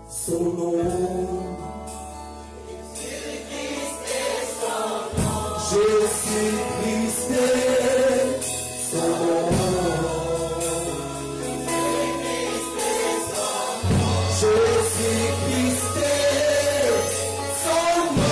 son nom. Jésus-Christ est son nom. Jésus-Christ est son nom. Jésus-Christ est son nom.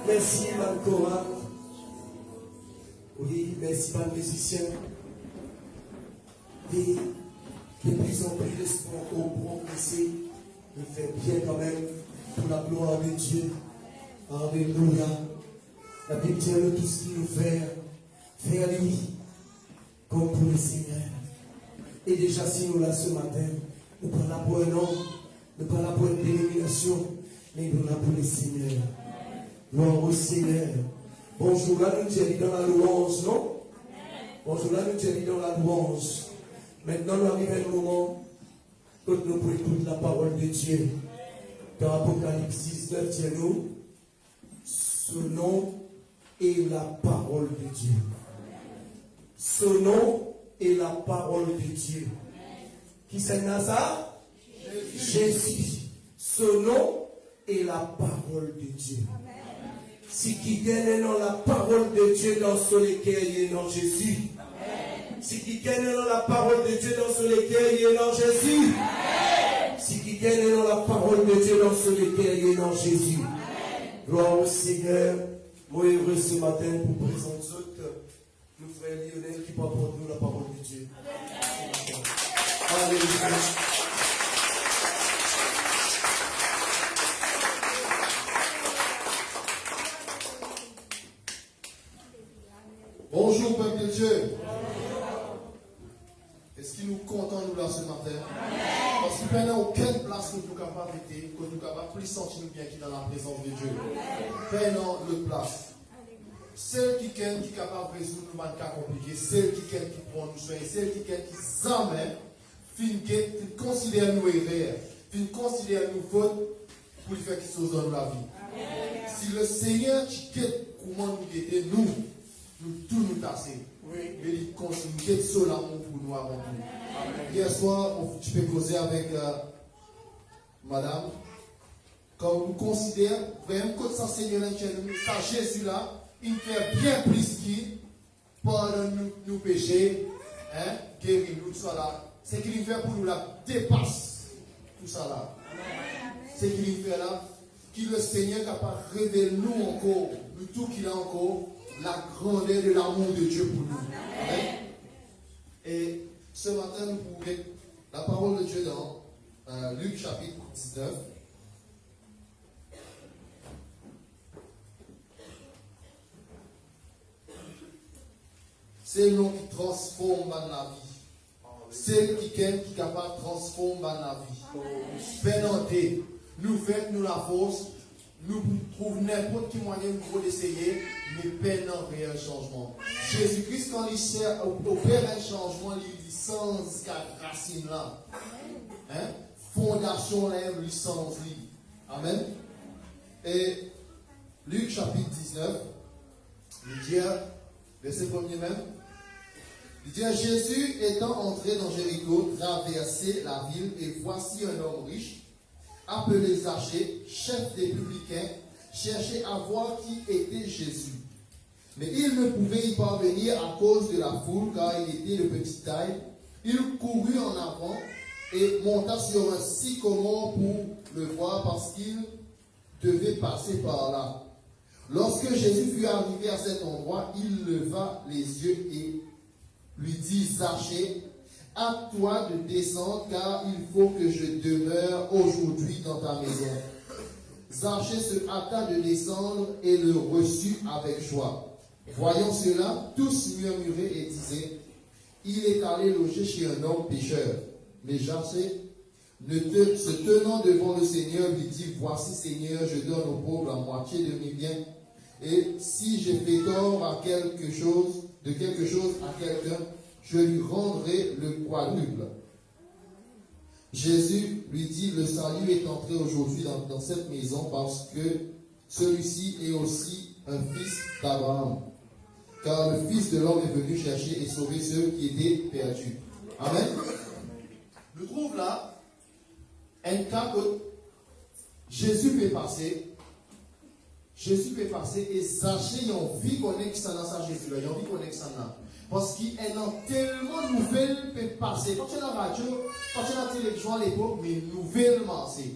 Merci, Mancora. Oui, merci, pas le musicien. Et de plus en plus l'espoir au progresser. Il fait bien quand même pour la gloire de Dieu. Alléluia. La Bible dit de tout ce qu'il nous fait, faire lui comme pour le Seigneur. Et déjà, si nous là ce matin, nous pas là pour un homme, nous pas là pour une dénomination, mais nous là pour le Seigneur. Gloire au Seigneur. Bonjour, là nous sommes dans la louange, non? Bonjour, là nous sommes dans la louange. Maintenant, nous arrivons à un moment que nous pouvons écouter la parole de Dieu. Dans Apocalypse 19, dis-nous, ce nom est la parole de Dieu. Ce nom est la parole de Dieu. Qui c'est ça? Jésus. Ce nom est la parole de Dieu. Si qui gagne dans la parole de Dieu dans son cœur, il est dans Jésus. Si qui gagne dans la parole de Dieu dans son cœur, il est dans Jésus. Si qui gagne dans la parole de Dieu dans son cœur, il est dans Jésus. Gloire au Seigneur. Moi heureux ce matin pour présenter nous frère Lionel qui porte pour nous la parole de Dieu. Alléluia. Bonjour, peuple de Dieu. Est-ce qu'il nous content nous là ce matin? Parce qu'il n'y a aucune place que nous sommes capables d'être, que nous sommes capables de plus sentir nous bien qui dans la présence de Dieu. Prenons le place. Celle qui est capable de résoudre nos cas compliqués, celle qui prend nous soins, celle qui s'amène, qui considère nous erreurs, tu considères nous faute pour faire quelque chose dans la vie. Amen. Si le Seigneur quitte comment nous quitter, nous tous nous tasser. Oui. Mais il continue son amour pour nous avant tout. Hier soir, tu peux causer avec madame. Quand vous considérez vraiment que ça Seigneur ça Jésus là, il fait bien plus qu'il pardonne nous péchés, hein, guérir nous, tout ça là. C'est qu'il fait pour nous là, dépasse tout ça là. C'est qu'il fait là, qu'il le Seigneur est capable de révéler nous encore, le tout qu'il a encore, la grandeur de l'amour de Dieu pour nous. Amen. Et ce matin, nous pouvons la parole de Dieu dans Luc chapitre 19. C'est le nom qui transforme la vie. C'est qui est capable de transformer la vie. Venez, nous faisons nous la force, nous trouvons n'importe quel moyen pour essayer, mais peine un réel changement. Jésus-Christ, quand il opère un changement, il sans racine là. Hein? Fondation là, licence là. Amen. Et Luc chapitre 19, il dit, verset 1er même. Il dit, Jésus étant entré dans Jéricho, traversait la ville, et voici un homme riche, appelé Zachée, chef des publicains, cherchait à voir qui était Jésus. Mais il ne pouvait y parvenir à cause de la foule, car il était de petite taille. Il courut en avant et monta sur un sycomore pour le voir, parce qu'il devait passer par là. Lorsque Jésus fut arrivé à cet endroit, il leva les yeux et lui dit, Zachée, à toi de descendre, car il faut que je demeure aujourd'hui dans ta maison. Zachée se hâta de descendre et le reçut avec joie. Voyant cela, tous murmuraient et disaient, il est allé loger chez un homme pécheur. Mais Zachée, se tenant devant le Seigneur, lui dit, voici Seigneur, je donne aux pauvres la moitié de mes biens. Et si j'ai fait tort à quelque chose à quelqu'un, je lui rendrai le quadruple. Jésus lui dit, le salut est entré aujourd'hui dans cette maison parce que celui-ci est aussi un fils d'Abraham. Car le Fils de l'homme est venu chercher et sauver ceux qui étaient perdus. Amen. Je trouve là un cas que Jésus peut passer et Zachée, il a envie qu'on ait que ça dans sa Jésus là, il a envie qu'on ait que ça là. Parce qu'il y a tellement de nouvelles qui peuvent passer. Quand tu es dans la radio, quand tu es dans la télévision à l'époque, mais nouvellement c'est.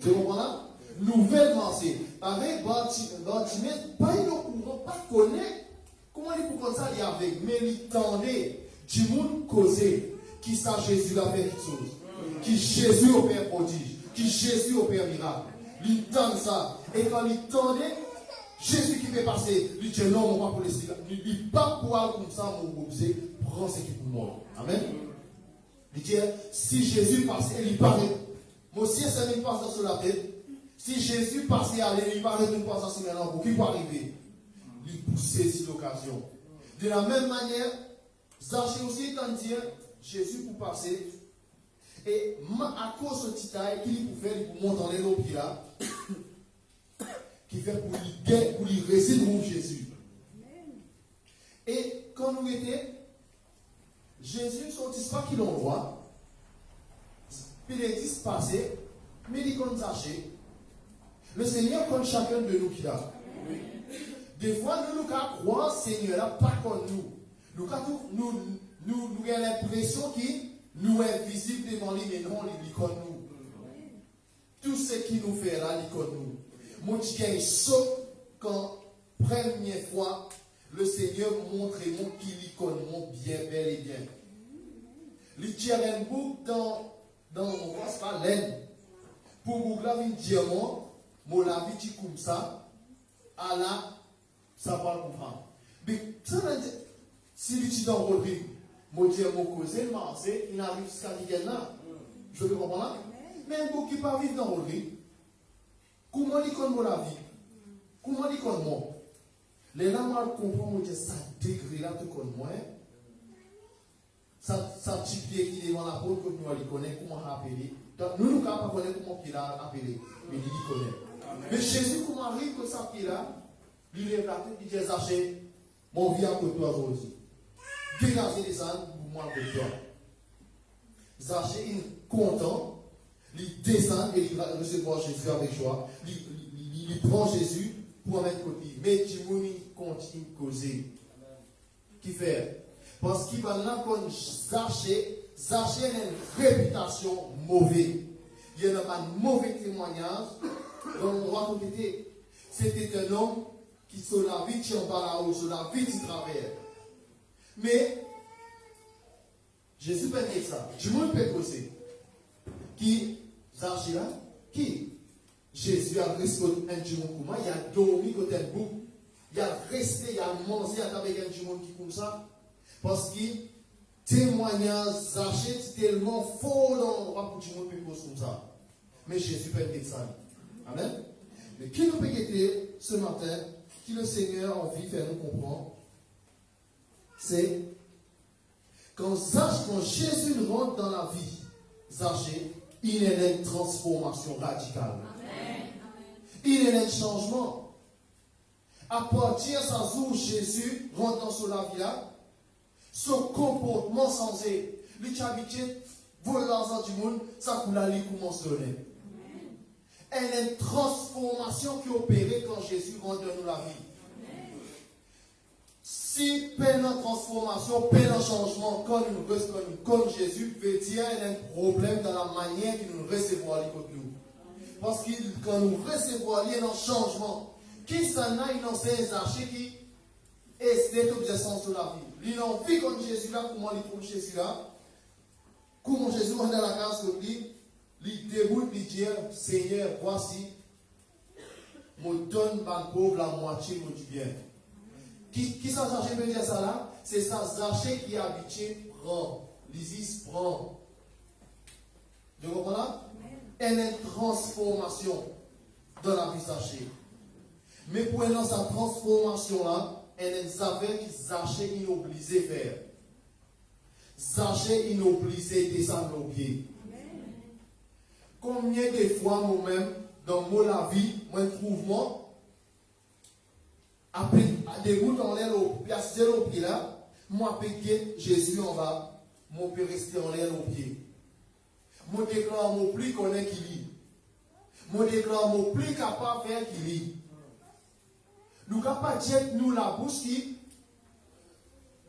Tu comprends là? Nouvellement c'est. Avec Bartimée, pas il ne courant, pas connaître. Comment il peut comme ça il y avait, mais il tendait du monde causé qui ça Jésus l'a fait quelque chose. Qui Jésus opère prodige, qui Jésus opère miracle. Il tend ça. Et quand il tendait, Jésus qui fait passer, il dit non, on va pour les cigares. Il dit pas pour aller comme ça, mon objet, prends ce qui est pour moi. Amen. Il dit, si Jésus passait, il paraît. Moi aussi, ça me passe dans la tête. Si Jésus passait, il paraît de nous passer dans ce maintenant, pour qui peut arriver? Il peut saisir l'occasion. De la même manière, Zachée aussi est en dire, Jésus pour passer. Et à cause de ce petit taille, qu'il pouvait faire, il peut monter dans les là. Qui fait pour lui résider Jésus. Et quand nous étions, Jésus ne sortit pas qu'il envoie, puis il est dispassé, mais il compte Zachée. Le Seigneur compte chacun de nous qui a. Des fois, nous croyons Seigneur là, pas comme nous. Nous avons l'impression qu'il nous est visible devant lui, mais non, il est comme nous. Tout ce qu'il nous fait là, il est comme nous. Mon petit sauf quand, première fois, le Seigneur montre qu'il y connaît bien, bel et bien. Il tire un bouc dans mon voix, c'est pas laine. Pour vous là, un diamant, mon la vie comme ça, à là, ça va comprendre. Mais ça veut dire, si il est dans le rythme, mon diamant causé, il arrive jusqu'à là. Je peux comprendre là? Mais un bouc qui ne peut pas vivre dans le rythme. Comment il connaît la vie? Comment il connaît moi? Les gens mal comprennent que ça degré là tout comme moi. ça petit pied qui est devant la porte, que nous connaissons comment appeler. Donc, nous ne pouvons pas connaître comment il a appelé, mais il connaît. Mais Jésus, comment arrive que ça pied là, il est là, il dit Zaché, mon vie à côté de toi aujourd'hui. Dégagez les ânes pour moi de toi. Zaché, il est content, il descend et il va recevoir Jésus avec joie. Il prend Jésus pour mettre côté. Mais Timouni continue de causer. Qui fait? Parce qu'il va là qu'on Zaché a une réputation mauvaise. Il y a un mauvais témoignage dans l'endroit où il était. C'était un homme qui sur la vie tient par là-haut, sur la vie du travers. Mais Jésus peut dire ça. Du monde peut causer. Qui Zaché là? Qui? Jésus a resté un du monde comme il a dormi côté de bout. Il a resté, il a mangé avec un du monde qui comme ça. Parce que témoignage Zaché c'est tellement fort dans l'endroit pour du monde peut causer comme ça. Mais Jésus peut dire ça. Amen. Mais qui nous peut guetter ce matin, qui le Seigneur a envie de faire nous comprendre, c'est quand Jésus rentre dans la vie, Zaché, il y a une transformation radicale. Amen. Il y a un changement. À partir de ce jour, Jésus rentre dans la vie là, son comportement sensé, l'habitude, voler l'argent du monde, ça pour la commence à donner. Il y a une transformation qui opère quand Jésus rentre dans la vie. Si peine en transformation, peine en changement, comme Jésus veut dire, il y a un problème dans la manière que nous recevons les côtés nous. Parce que quand nous recevons, il y a un changement. Qui s'en a, il en sait Zaché qui est l'obéissance de la vie. Il en vit comme Jésus là, comment il trouve Jésus là. Comment Jésus rentre dans la case de lui, il déroule, il dit, Seigneur, voici, me donne ma pauvre la moitié de bien. Qui ça Zaché veut dire ça là? C'est ça Zaché qui est habitué, prend. L'Isis prend. Vous comprenez là? Elle est une transformation dans la vie Zaché. Mais pour elle, dans sa transformation là, elle est savait que Zaché il est obligé de faire. Zaché il est obligé de descendre aux pieds. Combien de fois moi-même, dans la vie, moi trouve moi, après, des routes en l'air, placer au pied là, moi, péquer Jésus en bas, moi, peut rester en l'air au pied. Moi, déclare mon plus connaît qui lit. Moi, déclare mon plus capable de faire qui lit. Nous capables de dire nous la bouche qui,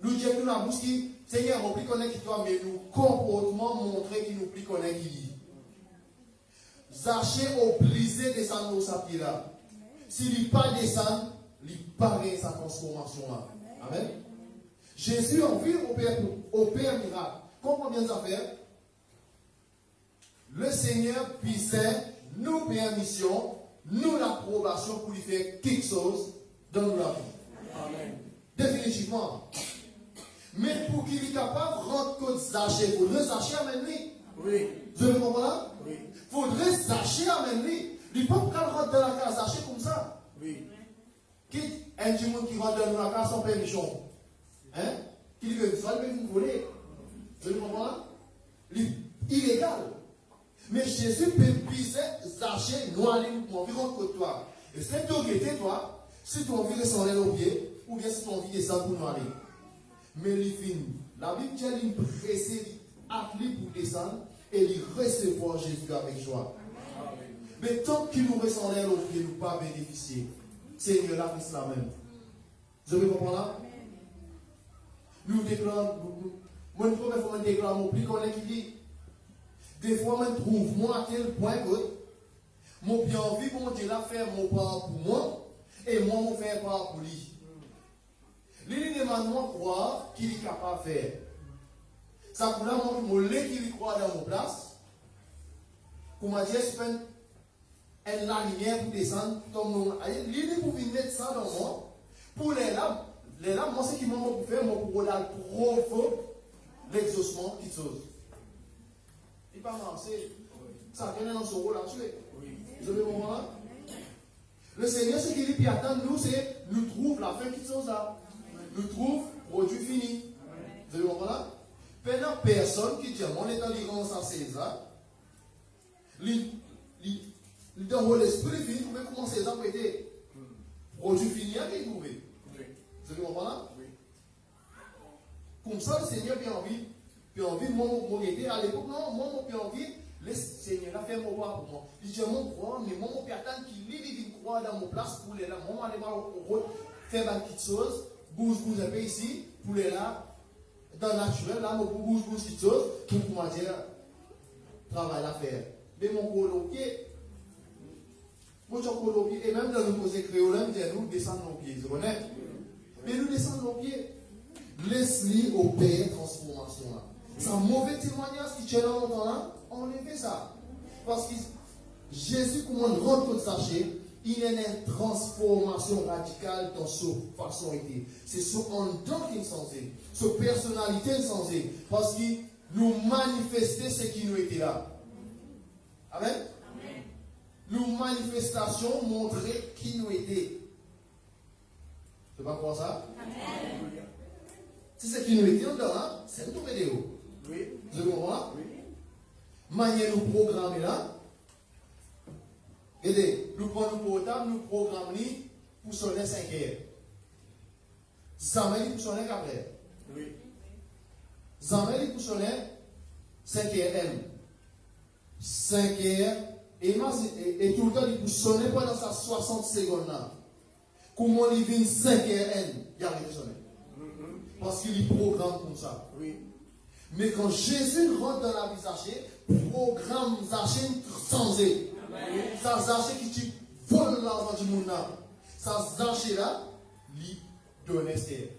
nous dire nous la bouche qui, Seigneur, on plus connaît qui toi, mais nous comportement montrer qu'il nous plus connaît qui lit. Zaché obligé de descendre au sapier là. S'il n'est pas descend, il paraît sa transformation là. Amen. Jésus en vie opère miracle. Combien ça fait? Le Seigneur puissait nous permission, nous l'approbation pour lui faire quelque chose dans la vie. Amen. Définitivement. Mais pour qu'il soit capable de rendre compte Zaché, il faudrait Zaché amène lui. Oui. Vous avez compris là? Oui. Il faudrait Zaché amène lui. Il ne peut pas rentrer dans la case Zaché comme ça. Oui. Quitte un petit monde qui rentre dans la case sans permission. Hein? Qui veut vous voler. Vous avez compris là? Illégal. Mais Jésus peut pisser Zaché, noir, pour environ que toi. Et c'est toi qui es toi, si tu as envie de descendre au pied, ou bien si tu as envie de descendre pour noir. Mais il finit. La Bible dit qu'il presse, appelé pour descendre, et il recevoir Jésus avec joie. Amen. Mais tant qu'il nous descend au pied, nous ne pas bénéficier. Seigneur, la vie, c'est la même. Vous avez compris là? Nous déclarons, moi, une première fois, je déclare mon plus qu'on est qui dit. Des fois, je trouve moi à tel point que mon bien envie pour Dieu la faire mon part pour moi et moi mon faire part pour lui. Lui demande moi croire qu'il est capable de faire. Ça pour là moi qu'il croit dans mon place. Pour m'a dit elle la lumière pour descendre comme nous. Lui pour venir mettre ça dans moi. Pour les lames moi ce qui m'a pour faire moi pour provoquer l'exaucement qui chose. Il pas marché. Ça vient dans son rôle à tuer. Vous avez compris là? Le Seigneur, ce qu'il dit, attend nous, c'est nous trouve la fin qui chose là. Nous trouve produit fini. Vous avez compris là? Pendant personne qui dit, mon état livrant ça César, dans l'esprit fini, vous pouvez commencer à prêter. Produit fini à qui vous pouvez. Vous comprenez? Oui. Comme ça, le Seigneur a envie. Puis envie, moi, à l'époque, non, moi, j'ai envie, le Seigneur a fait mon roi pour moi. Il dit, mon croix, mais moi, je attendre qu'il lui croit dans mon place pour les là. Moi, je vais aller faire une petite chose, bouge un peu ici, pour les là, dans le naturel, là, je bouge une petite chose, pour comment dire, travail à faire. Mais mon colopier, moi, je colopier, et même dans le posé créole, nous descendons nos pieds, vous connaissez? Mais nous descendons nos pieds. Laisse-lui opérer transformation là. C'est un mauvais témoignage qui tient longtemps là, enlevez ça. Parce que Jésus, comment on rentre au sachet, il y a une transformation radicale dans sa façon d'être. C'est son endroit qui est censé, sa personnalité est censée. Parce qu'il nous manifestait ce qui nous était là. Amen. Amen. Nos manifestations montraient qui nous était. Tu vas croire ça? Amen. Si c'est qui nous était dedans, hein, c'est une vidéo. Oui. Vous comprenez? Oui. Manière nous programmer là. Regardez, nous prenons le portable, nous programmons pour sonner 5 heures. Zameli pour sonner 4 heures. Oui. Zameli pour sonner 5 heures M. 5 heures. Et tout le temps, il peut sonner pendant sa 60 secondes là. Comment il vient 5 heures M, il arrive à sonner. Parce qu'il est programme comme ça. Oui. Mais quand Jésus rentre dans la vie sachet, programme sachet transé. Ça sachet qui tu vole l'argent du monde là. Ça sachet là, lui donne Esther.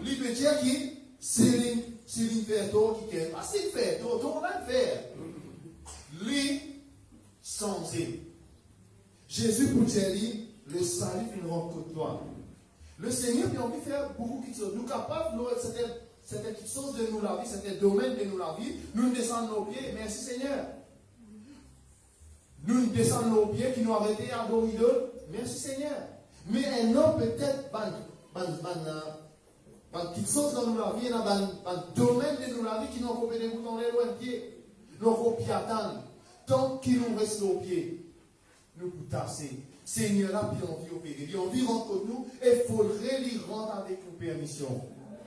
Lui peut dire qui, c'est une faire toi qui est. Ah, c'est faire, toi va le faire. Lui, censé. Jésus pour dire, le salut qu'il rencontre toi. Le Seigneur a envie de faire beaucoup de choses. Nous sommes capables, c'était quelque chose de nous la vie, c'était le domaine de nous la vie. Nous descendons nos pieds. Merci Seigneur. Nous descendons nos pieds qui nous arrêtés à adorer d'eux. Merci Seigneur. Mais un homme peut-être, quelque chose dans nous la vie, un domaine de nous la vie qui nous a coupé des boutons les loin de pied. Nous avons pied attendre. Tant qu'il nous reste nos pieds, nous pouvons tasser. Seigneur a puis envie d'opérer. Il a envie de rentrer nous et il faudrait lui rendre avec une permission.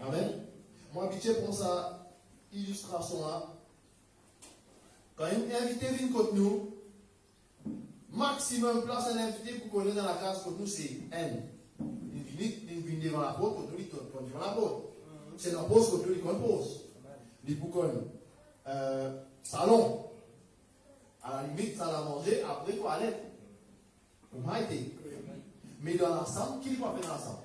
Amen. Moi, je prends ça, illustration là. Quand un invité vient contre nous, maximum place un invité pour qu'on est dans la classe contre nous, c'est N. Il vient devant la porte, contre nous, il tourne devant la porte. C'est dans la pause contre nous, il compose. Il pour qu'on salon. À la limite, ça l'a mangé, après toilette. On a été. Mais dans l'ensemble, qui va faire dans l'ensemble?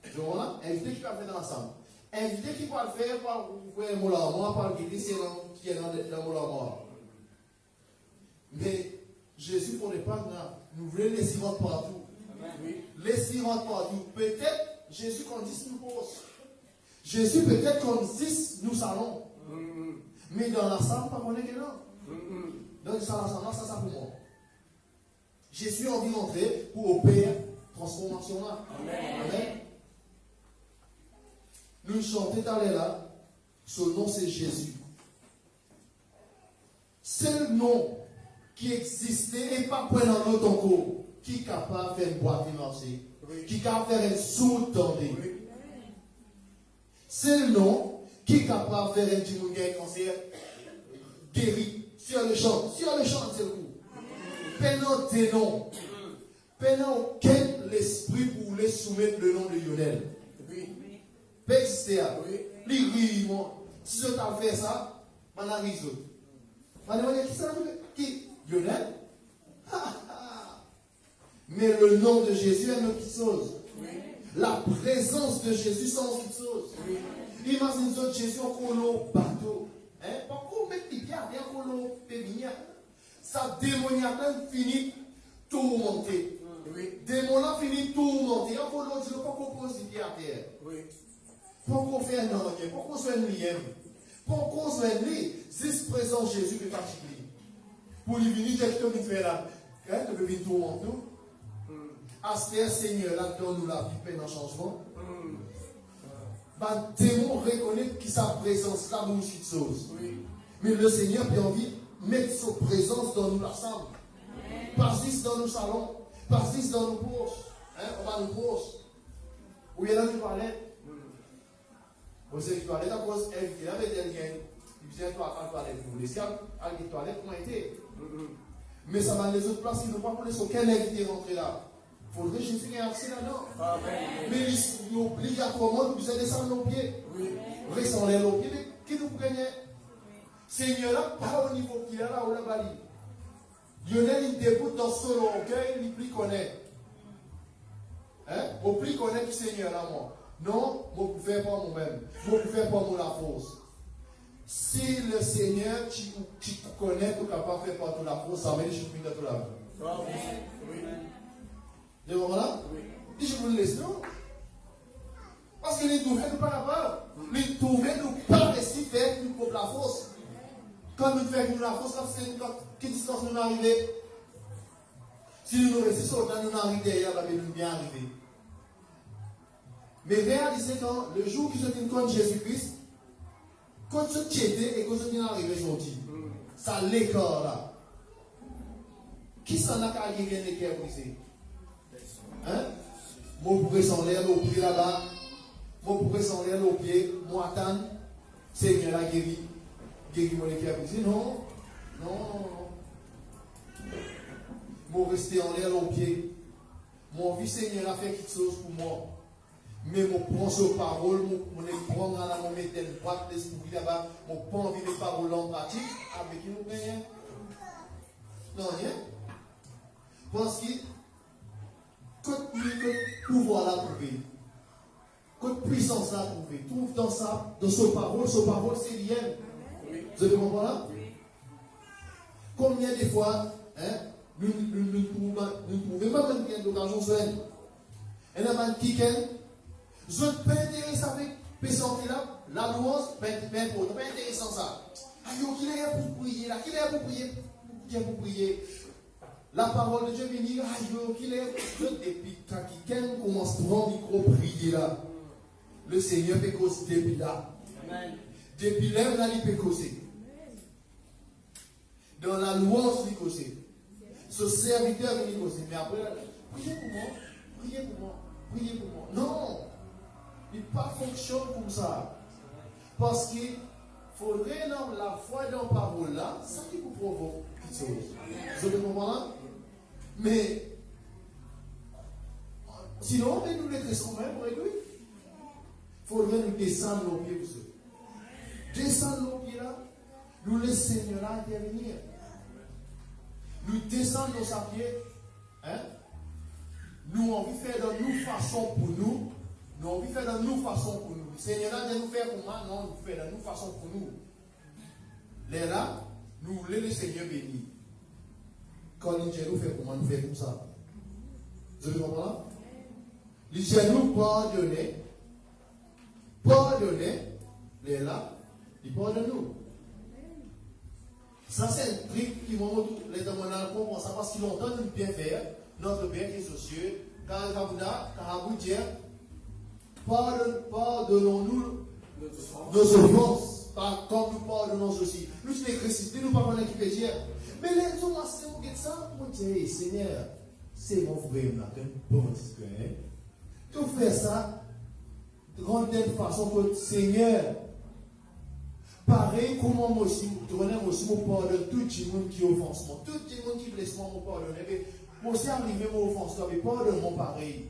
Je vois, invité qui va faire dans l'ensemble. Invité qui va le faire par ouvrir un mot là, moi, par le guider, c'est qui est dans le mot là, moi. Mais Jésus, pour ne pas nous voulons laisser rentrer partout. Laisser rentrer partout. Peut-être, Jésus qu'on dise nous pose. Jésus, peut-être qu'on dise nous allons. Mais dans l'ensemble, pas qu'on est que non. Donc, ça, l'ensemble, ça pour moi. Jésus a envie d'entrer pour opérer transformation là. Amen. Amen. Nous chantons tout à l'heure là, ce nom c'est Jésus. C'est le nom qui existait et pas pour un autre encore, qui est capable de faire une boîte marcher, qui est capable de faire une sourde tendue. C'est le nom qui est capable de faire un petit cancer guéri sur le champ. Sur le champ, c'est le coup. Pendant des noms. Pendant auquel l'esprit voulait soumettre le nom de Lionel. Oui. Pexisté. Oui. Lui, si je t'ai fait ça, je vais résoudre. Je vais demander qui ça? Qui? Lionel? Mais le nom de Jésus est une autre chose. Oui. La présence de Jésus c'est une autre chose. Oui. Imaginez Jésus en colo bateau. Pourquoi mettre les pieds en colo péminière? Ça démoniaque finit tourmenté. Oui. Démon finit tourmenté. Encore l'autre dit, pourquoi on pose les pieds à terre? Oui. Pourquoi on fait un enquête? Pourquoi on se fait un lien? Pourquoi on se fait un lien? C'est présent Jésus qui est fatigué. Pour lui venir, quelqu'un qui fait là. Tu peux venir tourmenter. À ce Seigneur, là, donne-nous la vie, peine en changement. bah, démon reconnaît qui sa présence là, beaucoup de choses. Mais le Seigneur a envie de mettre sa présence dans nous l'ensemble. Passe dans nos salons, passe dans nos poches. Hein, on va nos poches. Où il y a dans les toilettes. Vous savez, les toilettes, à cause il y avait des liens. Il vient à la toilette. Vous laissez à les toilettes, comment était. Mais ça va les autres places, ils n'ont pas laissé aucun invité rentrer là. Il faudrait que Jésus ait accès là-dedans. Mais il est obligatoirement de descendre nos pieds. Restons les nos pieds, mais qui nous prenait? Seigneur là, pas au niveau qu'il a là, où la balie. Lionel, il déboute dans son orgueil, il plus connaît. Hein? Au plus connaît le Seigneur là, moi. Non, je ne peux faire pas moi-même. Je ne peux faire pas moi la force. Si le Seigneur qui connaît, tu es capable de faire partout la force, ça veut dire que je suis dans toute la vie. Vous comprenez? Oui. Je vous le laisse, non? Parce que les tournées ne sont pas capables. Les tournées ne sont pas rester faire une propre la force. Quand nous faisons la force, c'est quelle distance nous arrivons? Si nous restons là, nous arrivons derrière, nous bien arriver. Mais réalisez quand le jour que je suis contre Jésus-Christ, quand je t'étais et que je viens arriver aujourd'hui, ça l'écart là. Qui s'en a qu'à gagner les cœurs brisés? Hein? Moi, pourrais s'en l'air au pied là-bas. Moi, pourrais s'en l'air au pied. Moi, attendre. Seigneur a guéri. Guéri mon cœur brisé. Non. Moi, rester en l'air au pied. Mon vie, Seigneur a fait quelque chose pour moi. Mais mon prends sur parole, mon prend dans la mon mettre une boîte d'esprit là-bas, mon pas envie de parole en pratique, avec qui nous rien. Non, rien. Parce que quand pouvoir la trouver, quand puissance la trouver, trouve dans ça, dans sa parole c'est lien. Vous avez compris là? Combien de fois, hein, nous trouvons même bien d'occasion seule. Et là, qui je ne peux pas intéresser avec personne là, la louange, mais pas intéressant ça. Aïe, qui est pour prier là, qui est pour prier, pour prier. La parole de Dieu vient dire, aïe, qui est depuis quand quelqu'un commence à prendre le micro prier là, le Seigneur peut causer depuis là. Depuis là, il peut causer. Dans la louange, il peut causer. Ce serviteur vient causer. Mais après, priez pour moi. Non! Il ne fonctionne pas comme ça. Parce qu'il faudrait dans la foi dans la parole là, ça qui vous provoque quelque chose. Vous avez compris? Mais sinon, on nous laisser quand même pour lui. Il faudrait nous descendre nos pieds pour ça. Descendre nos pieds là, nous laisser le Seigneur là intervenir. Nous descendre nos pieds. Hein? Nous avons envie de faire dans nous façon pour nous. Nous avons envie de faire dans nous façon pour nous. Le Seigneur a de nous faire pour moi, non, nous faire dans nous façon pour nous. Là, nous voulons le Seigneur béni. Quand il nous fait pour moi, nous faisons comme ça. Vous comprenez? Il dit nous pardonner. Là, il pardonne nous. Ça, c'est un truc qui m'a montré les témoignages pour ça parce qu'ils ont entendu bien faire. Notre Père qui est aux cieux, pardonnons-nous nos offenses, comme nous pardonnons aussi. Nous sommes Christ, nous ne parlons pas qui peut dire. Mais les hommes, c'est ça, pour dire, Seigneur, c'est mon frère, bon frère. Tu fais ça de telle façon que Seigneur, pareil, comment moi aussi, mon pardon, tout le monde qui offense moi, tout le monde qui blesse moi, mon pardon. Moi aussi, arrivé mon offense, mais pardonne-moi pareil.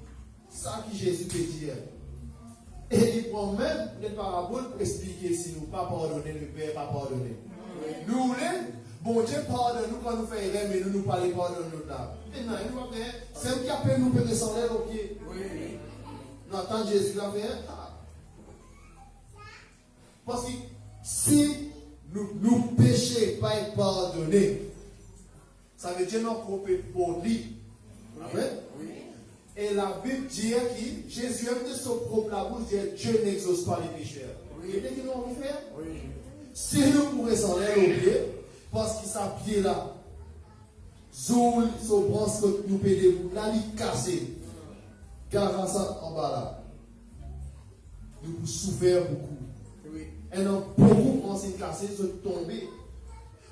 Ça que Jésus peut dire. Et il prend même les paraboles pour expliquer si nous pas pardonner, le Père pas pardonner. Nous voulons, bon Dieu pardonne-nous quand nous faisons erreur, mais nous ne parlons pas de nous là. Maintenant, il nous va faire, c'est qui appelle nous pour descendre au pied. Nous attendons Jésus là faire. Parce que si nous péchons pas être pardonnés, ça veut dire qu'on peut pour lui. Amen. Et la Bible dit que Jésus aime de son propre la bouche, dit Dieu n'exauce pas les pécheurs. Vous voyez ce que nous avons fait? Si nous pourrions s'en aller au pied, parce qu'il s'appuie là, Zoul, son branche que nous pédons, là, il cassé. Car ça en bas là. nous avons souffert beaucoup. Et non, beaucoup pensent casser, se tomber,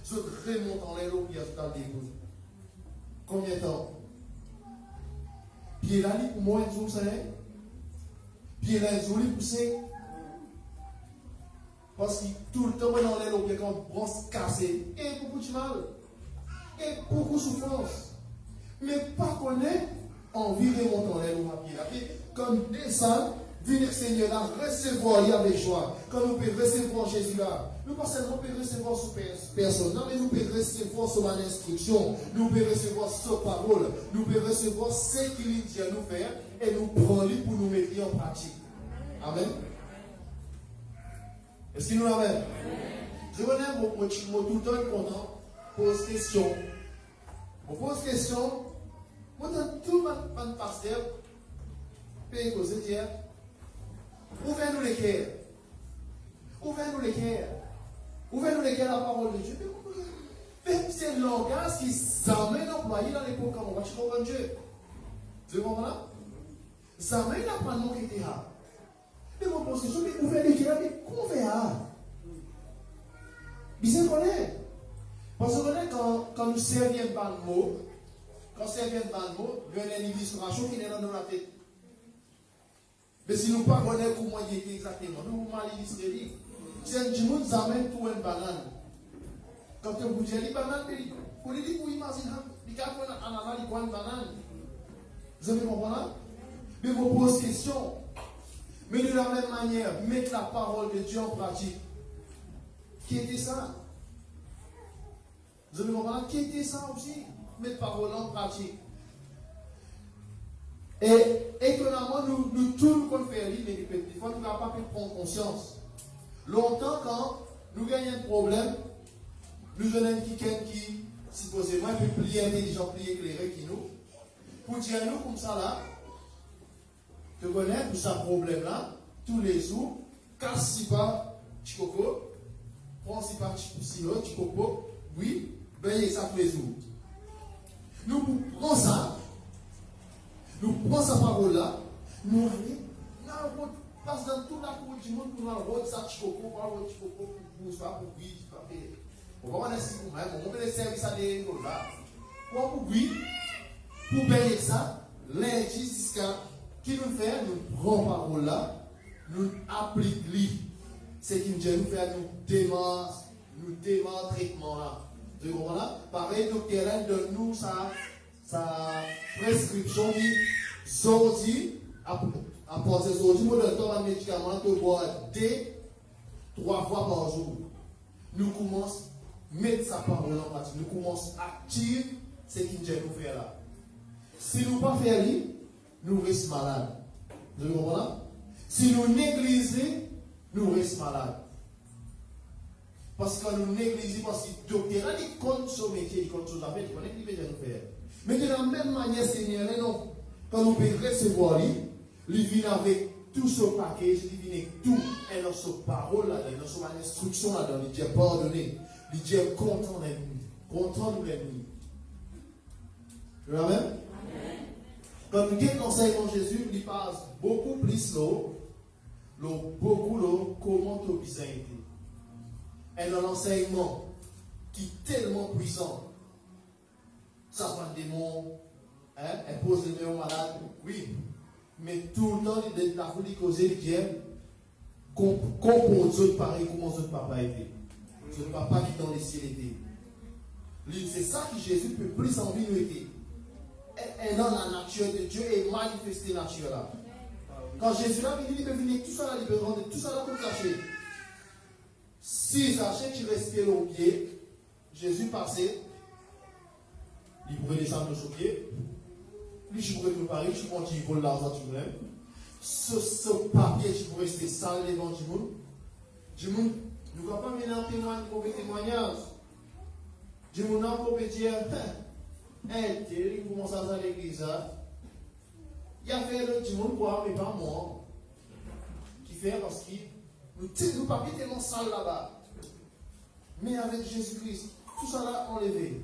se remonter en l'air, puis à tout à déposer. Combien de temps? Puis là, pour moi, un jour, c'est. Puis là, un jour, pour c'est. Parce que tout le temps, dans l'air, puis quand on pense casser, et beaucoup de mal, et beaucoup de souffrance. Mais pas connaître, envie de monter en l'air, puis là, comme descend. Venir Seigneur là, recevoir lui avec joie. Quand nous pouvons recevoir Jésus là, nous pas seulement pouvons recevoir sur personne, non, mais nous pouvons recevoir sur instruction, nous pouvons recevoir sa parole, nous pouvons recevoir ce qu'il dit à nous faire et nous prendre pour nous mettre en pratique. Amen. Est-ce qu'il nous amène? Je connais mon tout le temps content, pose question. On pose question, moi dans tout mon pasteur, paye cause dire. Ouvrez-nous les cœurs. Ouvrez-nous les cœurs. Ouvrez-nous les cœurs à la parole de Dieu. Même c'est le langage qui s'amène employé dans l'époque quand on va comprendre Dieu. Vous comprenez? Ça mène à pas nous qui était là. Mais mon position, mais ouvrez les cœurs, mais qu'on verra. Bien connaît. Parce que quand nous servons par le mot, quand nous servons par le mot, il y a une illustration qui est dans la tête. Mais si nous ne connaissons pas comment il était exactement, nous mal illustrer. Si un monde nous amène pour une banane, quand vous dites une banane, vous dites que vous imaginez, il y a une banane. Vous avez compris? Mais vous posez question. Mais de la même manière, mettre la parole de Dieu en pratique. Qui était ça? Vous avez compris? Qui était ça aussi? Mettre la parole en pratique. Et étonnamment, nous tous nous faisons faire mais des fois nous n'avons pas pu prendre conscience. Longtemps, quand nous gagnons un problème, nous avons quelqu'un qui, supposément, est plus intelligent, plus éclairé que nous, pour dire à nous comme ça là, te connais, pour ce problème-là, tous les jours, casse si pas Chikoko, prends si pas Chikoko, oui, veillez ça tous les jours. Nous prenons ça. Nous prenons sa parole là, nous allons dans passe dans toute la cour du monde pour nous rendre ça Chikoko, pour ça, pour oui, on va voir si vous même, on va les services à des là, pour oui, pour payer ça, lundi jusqu'à qui nous fait, nous prenons parole là, nous appliquons ce qui nous fait, nous démarre traitement là. Vous comprenez? Pareil, le terrain de nous, sa prescription qui sortit à porter aujourd'hui, moi le temps un médicament de boire 3 fois par jour. Nous commençons à mettre sa parole en pratique. Nous commençons à activer ce qui nous fait là. Si nous ne pas faire ça, nous restons malades. Vous comprenez? Si nous négligeons, nous restons malades. Parce que nous négligeons, parce que le docteur, il compte son métier, il compte son affaire, il connaît ce qu'il veut faire. Mais de la même manière, Seigneur, quand nous pouvons recevoir lui, il vient avec tout ce package, il vient avec tout, et dans sa parole là-dedans, dans son instruction là-dedans, il dit pardonner, il dit content de nous, content de l'ennemi. Amen? Quand nous avons l'enseignement de Jésus, il passe beaucoup plus comment tu as été. Et dans l'enseignement qui est tellement puissant, ça prend des mots, elle pose les mains aux malades, oui, mais tout le temps, il a voulu causer Dieu, comprendre autres pareil, comment autres papa était. Ce papa qui dans les ciels était. C'est ça que Jésus peut plus envie de nous aider. Et dans la nature de Dieu est manifestée nature là. Quand Jésus là, il peut venir tout ça là, il peut rendre tout ça là pour cacher. Si sachez qu'il restait au pied, Jésus passait, il pouvait descendre sur pied, lui je pourrais préparer, je pense qu'il vole l'argent du même. Ce papier qui pourrait rester sale devant du monde, nous ne pouvons pas venir en témoignage. Du monde on peut dire, il commence à aller à l'église. Il y a fait le monde boire, mais pas moi. Qui fait parce que nous papier tellement sale là-bas. Mais avec Jésus-Christ, tout ça là enlevé.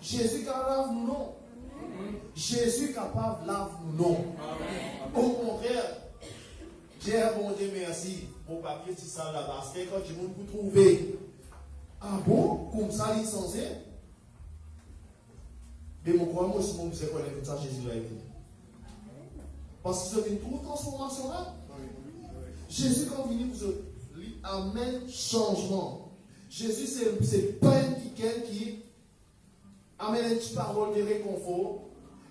Jésus capable nous non. Jésus capable lave nous non. Au contraire, Dieu, bon Dieu, merci. Mon papier, c'est ça là, parce que quand tu veux vous trouver, ah bon, comme ça, il est censé. Mais mon croix, moi, si mon musée connaît comme ça, Jésus l'a été. Parce que c'est une toute transformation là. Jésus, quand il lui amène changement. Jésus, c'est pas un quelqu'un qui amène une petite parole de réconfort,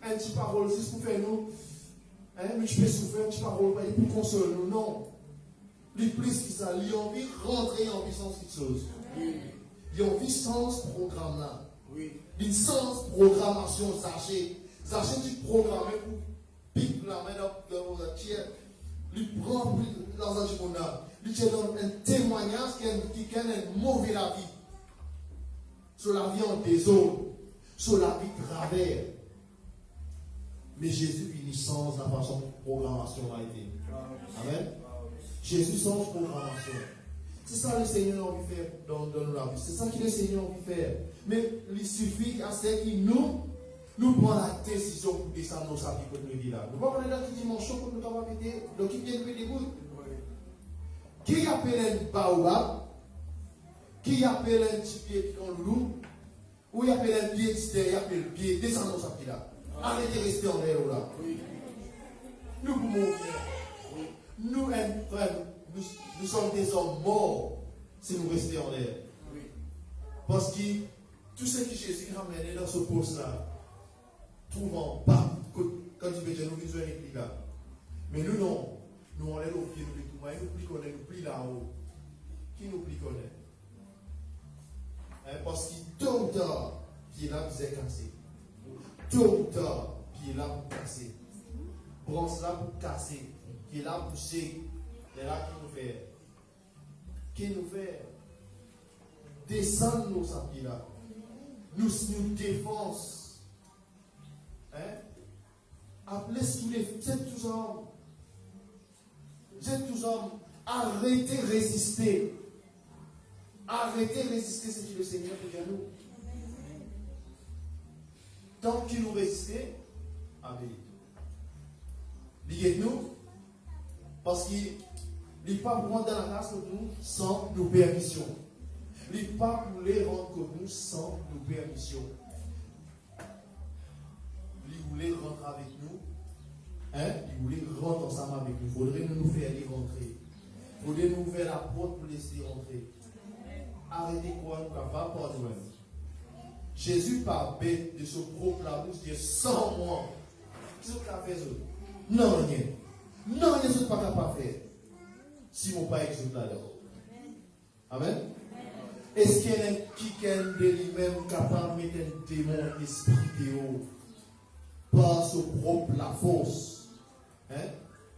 une petite parole juste pour faire nous, mais je peux souffrir, une petite parole pour consoler nous. Non. Lui plus que ça, lui a envie de rentrer en puissance quelque chose. Il a envie sans ce programme là. Une sans programmation, sachez. Sachez tu programmes pour piquer la main dans le tiers. Lui prend dans un monde là. Lui te donne un témoignage qui a une mauvaise vie. Sur la vie en désordre. Sur la vie de travers. Mais Jésus finit sans la façon de programmation a été. Amen. Jésus sans programmation. C'est ça que le Seigneur a envie de faire dans la vie. C'est ça que le Seigneur a envie de faire. Mais il suffit à ce que nous prenons la décision pour descendre nos sables pour nous dire là. Nous ne pouvons pas dans ce dimanche pour nous avoir pété. Donc qui vient de des bouts. Qui appelle un baobab? Qui appelle un petit pied dans le loup? Ou il appelle un pied extérieur, il appelle le pied, descendre nos sables là. Arrêtez de rester en l'air là. Nous pouvons nous sommes des hommes morts si nous restons en l'air. Parce que tout ce que Jésus a amené dans ce poste-là, trouvant pas, quand il veut dire nous visualisons les plis là. Mais nous non, nous on est au pied, nous les tout, nous plis connaît, nous plis là-haut. Qui nous plie connaît? Parce que tôt ou tard, pied là vous est cassé. Tôt ou tard, pied là pour casser. Bronze là pour casser. Pied là pour pousser. Et là qui nous fait descendre nos appuis là. Nous défense. Appelez tous les. Vous êtes tous hommes. Vous êtes tous hommes. Arrêtez de résister. Arrêtez de résister ce que le Seigneur fait à nous. Tant qu'il nous résiste, allez. Liez-nous. Parce qu'il n'est pas pour rentrer dans la race de nous sans nos permissions. Il n'est pas pour les rendre comme nous sans nos permissions. Il voulait rentrer avec nous. Il voulait rentrer ensemble avec nous. Il faudrait nous faire les rentrer. Il faudrait nous ouvrir la porte pour laisser rentrer. Arrêtez quoi nous capables pour nous-mêmes. Jésus pas bête de se proclamer, de dire sans moi. Qu'est-ce que tu as fait ça? Non, rien. Non, je ne suis pas capable de faire. Si mon père existe là-dedans. Amen. Est-ce qu'il y a quelqu'un de lui-même capable de mettre un démon esprit de haut par son propre la force?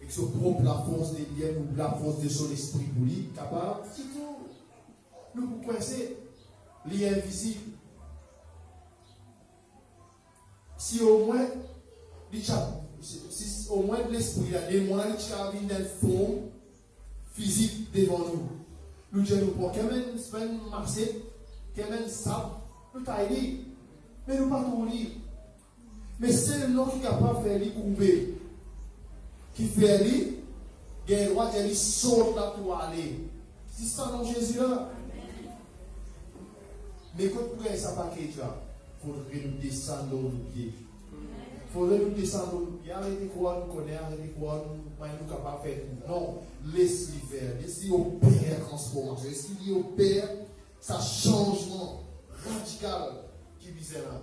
Et que son propre la force des liens ou la force de son esprit pour lui, capable? C'est tout. Nous pouvons penser, l'est invisible. Si au moins, si au moins l'esprit, la démon, il a une forme physique devant nous. Nous disons, pour qu'il y ait une marché, qu'il y ait un sable, nous taillons, mais nous ne pas tout lire. Mais c'est le nom qui est capable de faire les couper, qui fait les, il y a le droit de sauter là pour aller. C'est ça dans Jésus là. Mais quand vous avez ça paquet là, il faudrait nous descendre dans nos pieds. Il faudrait nous descendre dans nos pieds. Arrêtez quoi nous connaître, arrêtez quoi nous sommes capables de faire tout. Non, laisse-lui faire, laisse-lui opérer la transformation, laisse-lui opérer sa changement radical qui vise là.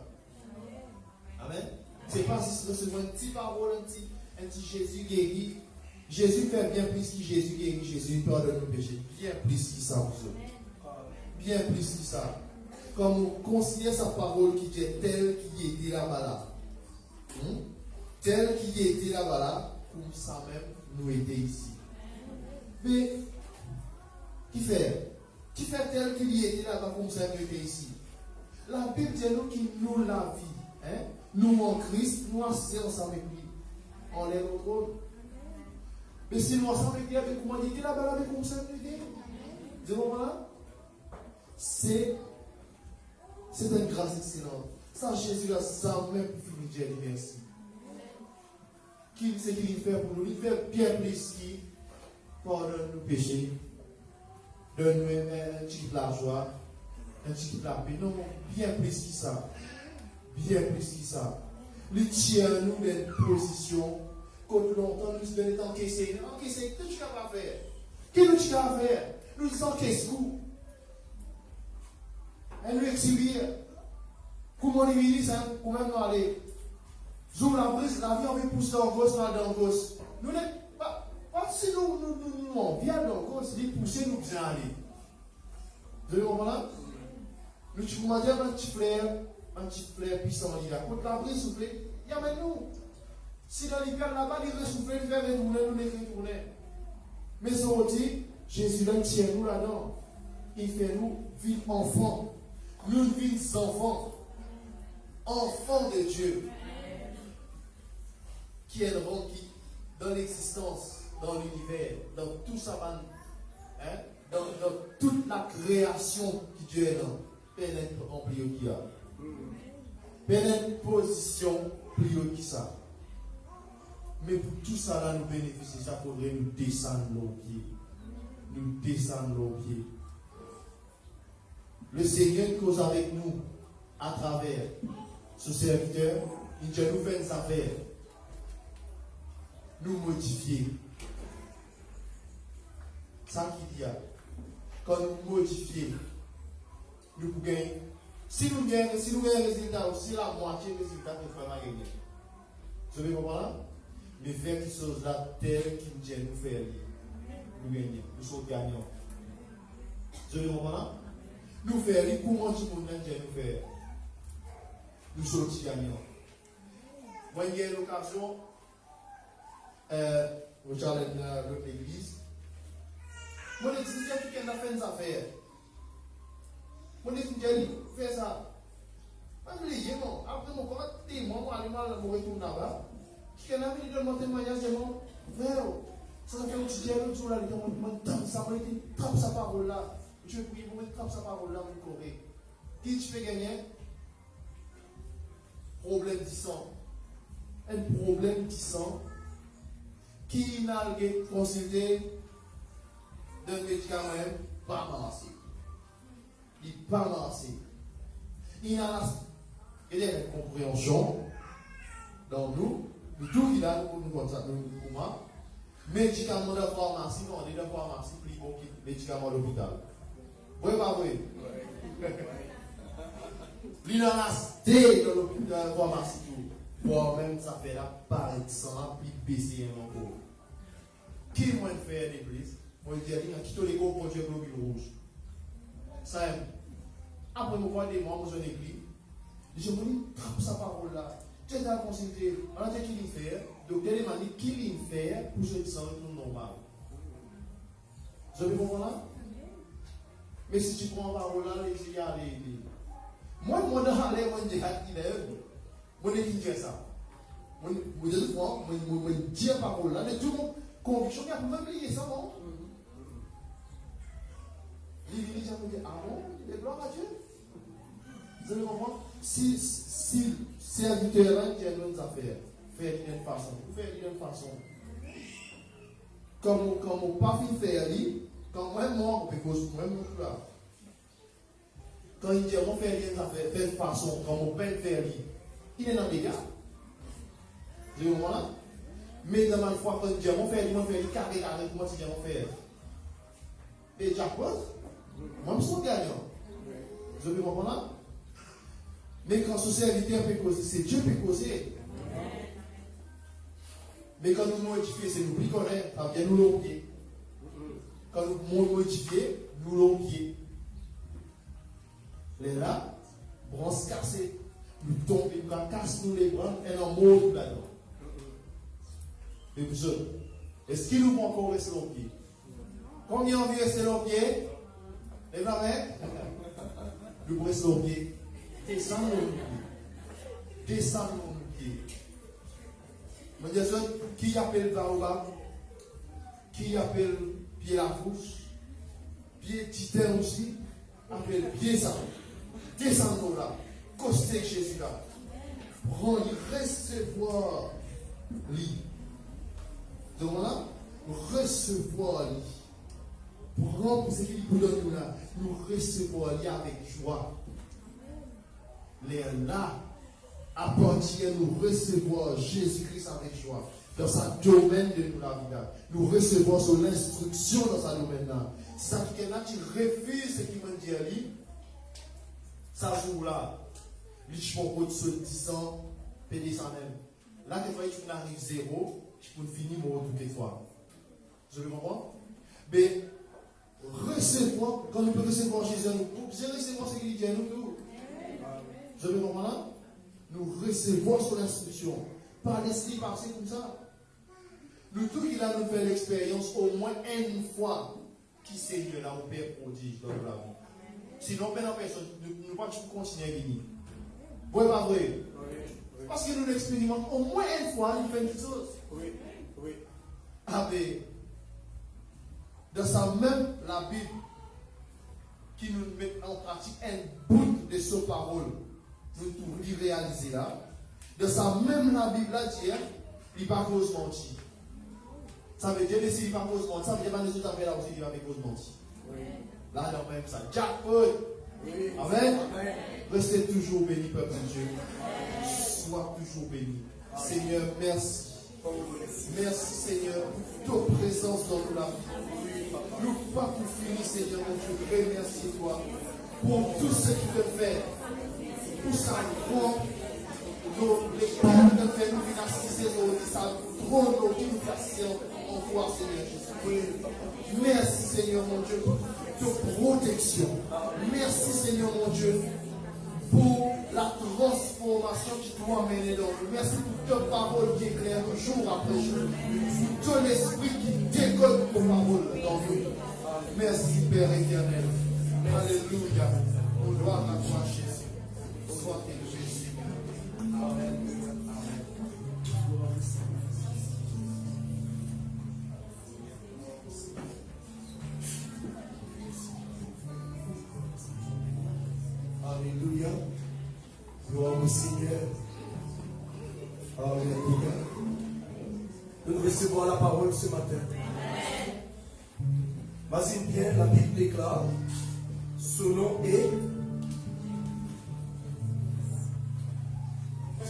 Amen. Ce n'est pas juste recevoir une petite parole, un petit Jésus guéri. Jésus fait bien plus que Jésus guéri. Jésus pardonne nos péchés. Bien plus que ça, vous autres. Bien plus que ça. Comme on considère sa parole qui est telle qui était là-bas là. Telle qui était là-bas là, comme ça même nous était ici. Mais, qui fait tel qu'il était là-bas comme ça nous était ici? La Bible dit nous qui nous la vie. Nous en Christ, nous assis ensemble avec lui. On est au trône. Mais si nous ensemble avec lui, avec comment il était là-bas avec comme ça nous était? Vous voyez là? C'est une grâce excellente. Ça, Jésus a ça même pour finir de dire merci. C'est qu'il fait pour nous. Il fait bien plus pardonne nos péchés, donne-nous un petit peu la joie, un petit peu la paix. Non, bien plus que ça. Bien plus que ça. Le tient nous dans une position quand longtemps nous devons encaisser. Encaisser, qu'est-ce que tu as faire? Qu'est-ce que tu as faire? Nous encaissons. Et nous exilons. Comment nous vivons ça? Comment nous aller? Jour la brise, la vie, on veut pousser dans gosse, dans gosse. Nous n'êtes pas si nous vient dans gosse, nous pousser, nous bien aller. Vous avez compris là? Nous, tu m'as dit un petit frère puissant, il a contre la brise soufflé, il y a même nous. Si dans l'hiver là-bas, il ressouffle, il fait retourner, nous les retourner. Mais ça aussi, Jésus là tient nous là-dedans. Il fait nous vivre enfants. Nous vivons enfants. Enfants de Dieu. Qui est qui dans l'existence, dans l'univers, dans tout ça, dans toute la création qui Dieu est dans. Pénètre en plus haut qu'il y a. Pénètre position plus haut qui ça. Mais pour tout ça là, nous bénéficier, ça faudrait nous descendre nos pieds. Nous descendre nos pieds. Le Seigneur cause avec nous à travers ce serviteur. Il nous fait des affaires. Nous modifier. Ça qu'il y a. Quand nous modifier, nous pouvons gagner. Si nous gagnons un résultat, aussi la moitié du résultat que nous faisons gagner. Vous avez compris là? Mais faire quelque chose là, tel qu'il nous dit nous faire, nous gagnons. Nous sommes gagnants. Vous avez compris là? Nous faire, comment tout le monde nous faire? Nous sommes gagnants. Moi, il y a l'occasion, je allais dans l'autre église. Moi, l'église, il y a quelqu'un qui a fait des affaires. Moi, l'église, il fait ça. Je me dis, non, après mon corps, témoin, moi, je vais retourner là-bas. Quelqu'un a venu donner mon témoignage, c'est mon frère. Ça fait un petit dieu, l'autre jour, là, il dit, ça m'a été, trappe sa parole là. Je vais prier pour mettre trappe sa parole là, mon corps. Qui tu fais gagner? Problème du sang. Un problème du sang. Qui n'a pas consulté d'un médicament, pas marché. Il n'est pas marché. Il a une compréhension dans nous, tout qu'il a pour nous comme ça, pour moi. Médicament de pharmacie, on dit de pharmacie plus bon que médicament d'hôpital. Oui, pas vrai? Il a resté dans l'hôpital de pharmacie tout. Pour même ça fait la paraître sans puis baisser encore. Qui m'a fait l'église? Moi, je dis, il a quitté les gros projets globule rouge. Ça aime. Après, je vois des membres de l'église. Je me dis, trappe sa parole là. Tu es à consulter. On a dit qu'il fait. Donc, il m'a dit qu'il fait pour se sentir normal. Vous avez compris là? Mais si tu prends la parole là, les y a les. Moi, je vais moi, je dis, moi, je dis ça. Moi, je dis la parole là. Mais tout le monde, conviction, il y a même lié ça, non? L'Église a dit, ah bon, il est gloire à Dieu. Vous allez comprendre? Si serviteur là qui a une affaire, fait d'une façon, fait d'une façon. Comme on pas fait faire, quand même moi, on peut causer même là. Quand il dit, on fait une affaire, fait de façon, comme on peut faire, il est dans les gars. Vous allez comprendre? Mais dans ma foi, quand il dit, on fait, carré, comment tu dis, on fait? Et jackpot? Moi, je suis gagnant. Vous avez compris là? Mais quand ce serviteur peut causer, c'est Dieu qui peut causer. Mais quand nous modifions, c'est nous qui connaissons, ça vient nous l'oublier. Quand nous modifions, nous l'oublier. Les là, branches cassées, nous tombons, nous cassons les bras, et nous mourons là-dedans. Mais vous autres, est-ce qu'il nous faut encore rester l'oublier? Combien on veut rester l'oublier? Et la main, nous pouvons rester l'oublier. Descendons nos pieds. Descendons nos pieds. Je dis, qui appelle Baobab? Qui appelle pied la bouche? Pied titan aussi? Appelle pied ça. Descendons là. Costez Jésus là. Prends, recevoir lui. Donc là, recevoir prendre ce qu'il nous donne là, nous recevoir avec joie. Les là appartient nous recevoir Jésus-Christ avec joie dans sa domaine de nous la vie. Nous recevons son instruction dans sa domaine là. Ça qui est là, tu refuses ce qu'il m'a dit, ça joue là. Je peux sur 10 ans, pédé sans même. Là, des fois, tu arrives zéro, je peux finir mon retour des fois. Vous avez compris? Mais recevoir, quand nous pouvons recevoir Jésus, nous recevoir ce qu'il dit à nous tous. Vous avez compris là? Nous recevons son instruction. Par l'esprit, par c'est comme ça. Nous tous, il a nous fait l'expérience au moins une fois qui Seigneur là, au Père prodige dans la vie. Sinon, personne, nous ne pouvons pas continuer à venir. Oui, pas vrai? Oui. Parce que nous l'expérimentons au moins une fois, nous faisons quelque chose. Oui, oui. Ah, mais, dans ça même, la Bible, qui nous met en pratique un bout de sa parole, nous devons réaliser là. Dans ça même, la Bible, là, dit, il ne va pas cause mentir. Ça veut dire que s'il ne va pas cause mentir, ça veut dire que les autres affaires là aussi, il va pas cause mentir. Oui. Là, dans même ça, jackpot. Oui. Amen. Amen. Restez toujours bénis, peuple de Dieu. Sois toujours bénis. Seigneur, merci. Merci, Seigneur, pour ta présence dans nos vies. Nous pas pour finir, Seigneur, mon Dieu, remercie-toi pour tout ce que tu fais. Pour ça, les pères de fait, nous venons assister au ça, trop nos qui nous placent en toi, Seigneur Jésus. Merci, Seigneur, mon Dieu, pour ta protection. Merci, Seigneur, mon Dieu, pour la transformation qui doit amener dans nous. Merci pour ta parole qui éclaire jour après jour. Pour ton esprit qui décode nos paroles dans nous. Merci, Père éternel. Alléluia. On doit à toi, Jésus. Sois élevé, Seigneur. Amen. Alléluia. Gloire au Seigneur. Alléluia. Nous recevons la parole ce matin. Vas-y bien, la Bible déclare, son nom est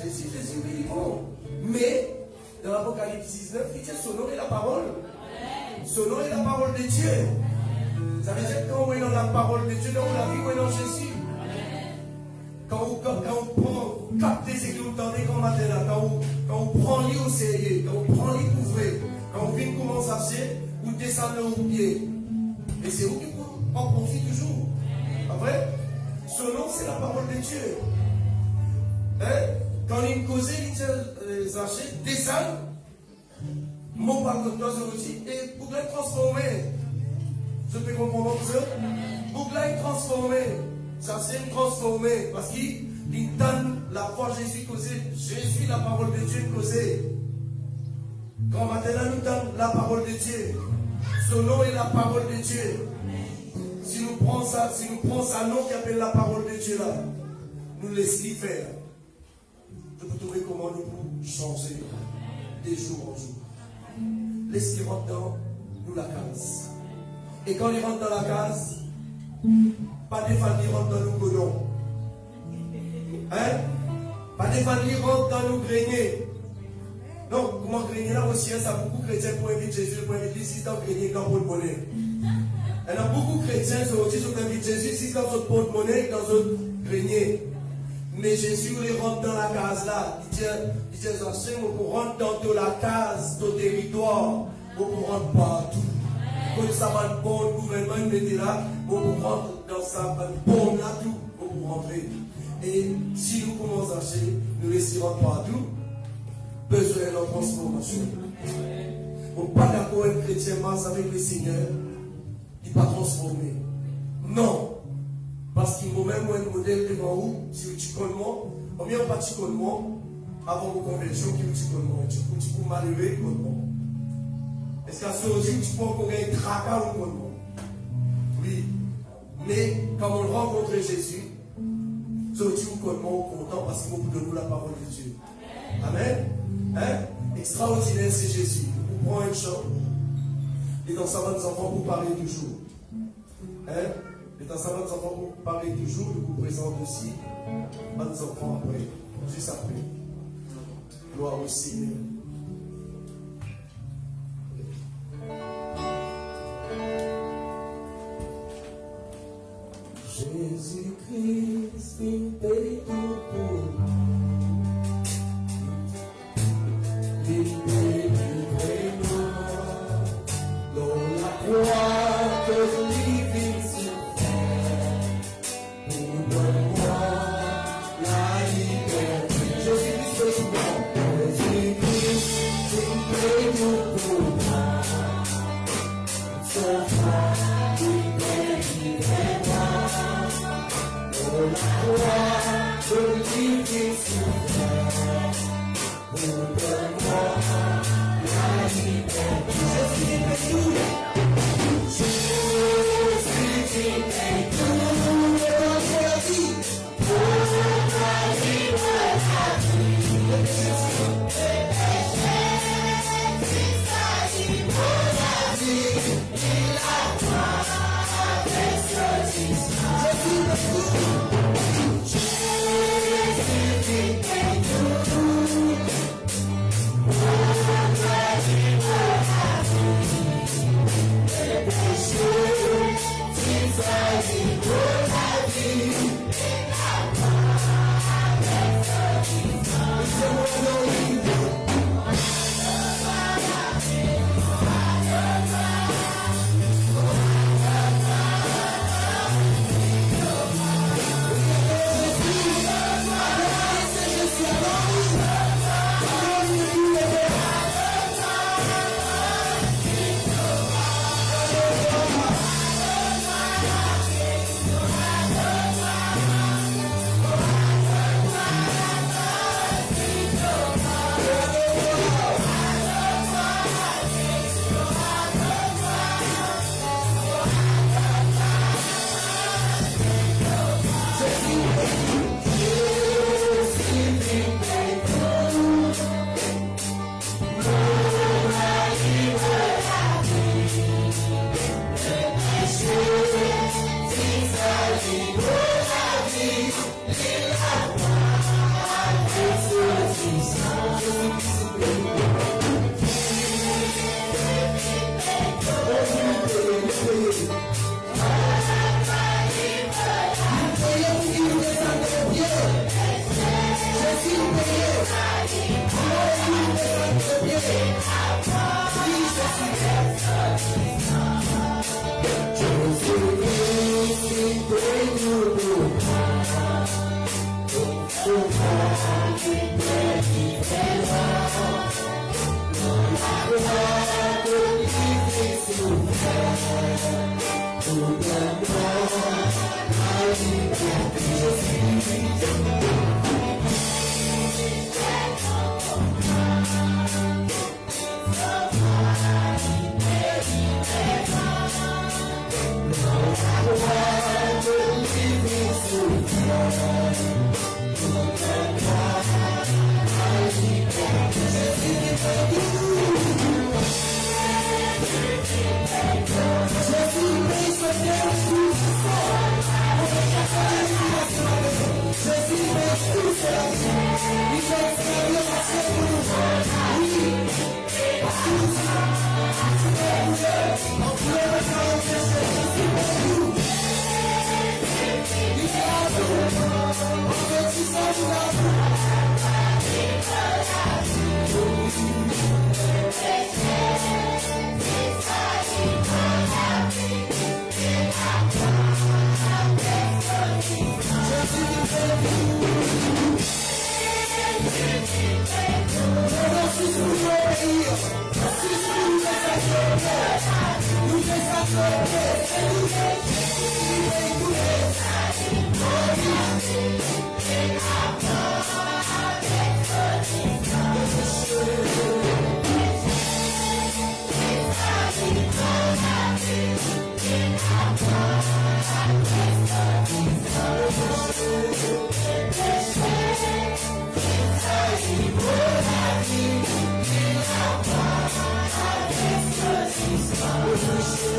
Jésus, Jésus, oui, bon. Mais, dans l'Apocalypse 19, il dit son nom est la parole. Son nom est la parole de Dieu. Ça veut dire que quand on est dans la parole de Dieu, dans la vie, on est dans Jésus. Quand on prend, captez ce que vous entendez comme matin là, quand on prend lui au sérieux, quand on prend lui pour vrai, quand on vient commencer à marcher, vous descendez au pied. Et c'est vous qui en profitez toujours. Après, son nom c'est la parole de Dieu. Hein? Quand il me causait, il dit Zachée, descend, mon pardon, toi, je dis, et pour les transformer, je peux comprendre ça, pour les transformer. Ça s'est transformé parce qu'il donne la foi Jésus causé. Jésus, la parole de Dieu causée. Quand maintenant nous donne la parole de Dieu, son nom est la parole de Dieu. Si nous prenons ça, nom qui appelle la parole de Dieu là, nous laissons faire. Je peux trouver comment nous pouvons changer des jours en jour. Laissez-le rentrer dans nous la case. Et quand il rentre dans la case, pas des familles rentrent dans nos godons. Hein? Pas des familles rentrent dans nos greniers. Donc, comment grenier là aussi, ça beaucoup de chrétiens pour inviter Jésus, pour inviter ici dans le grenier, dans le bonnet. Il y a beaucoup de chrétiens qui ont dit qu'ils invitent Jésus ici dans notre porte-monnaie, dans notre grenier. Mais Jésus, il rentre dans la case là. Il dit aux anciens, pour rentrer dans la case, dans le territoire, pour rentrer partout. Quand ça va être bon, le gouvernement il mettait là, pour rentrer dans ça, bon là tout, pour rentrer. Et si nous commençons à acheter, nous laisserons partout, besoin de transformation. On ne peut pas d'accord être chrétien masse avec le Seigneur, il ne va pas transformer. Non. Parce qu'il faut même un modèle devant vous, si tu connais moi, on vient pas tu connais moi, avant vos conversions, qui vous connais moi, tu peux m'arriver, connais moi. Est-ce qu'à ce moment-là, tu peux encore un tracas ou connais moi? Oui. Mais quand on rencontre Jésus, vous connais moi content parce qu'il faut donner nous la parole de Dieu. Amen. Hein? Extraordinaire, c'est Jésus. Vous prenez un chant. Et dans sa main des enfants pour parler toujours. Hein? Et dans sa main des enfants pour parler toujours, je vous présente aussi main des enfants après, juste après. Gloire au Seigneur. Jésus-Christ, il paye tout pour nous. Il paye livrez-moi dans la croix que lui souffert pour donner la liberté. Jésus-Christ paye tout pour nous. Jésus-Christ, il paye tout pour nous. Son frère, il paye livrez-moi. Pour la croix de lui souffert, pour donner la liberté. Jésus paye tout. Jésus paye tout pour la vie, pour la vie, la vie. Le péché, c'est sa vie pour la vie, et la croix avec ce Jésus paye tout. Péché,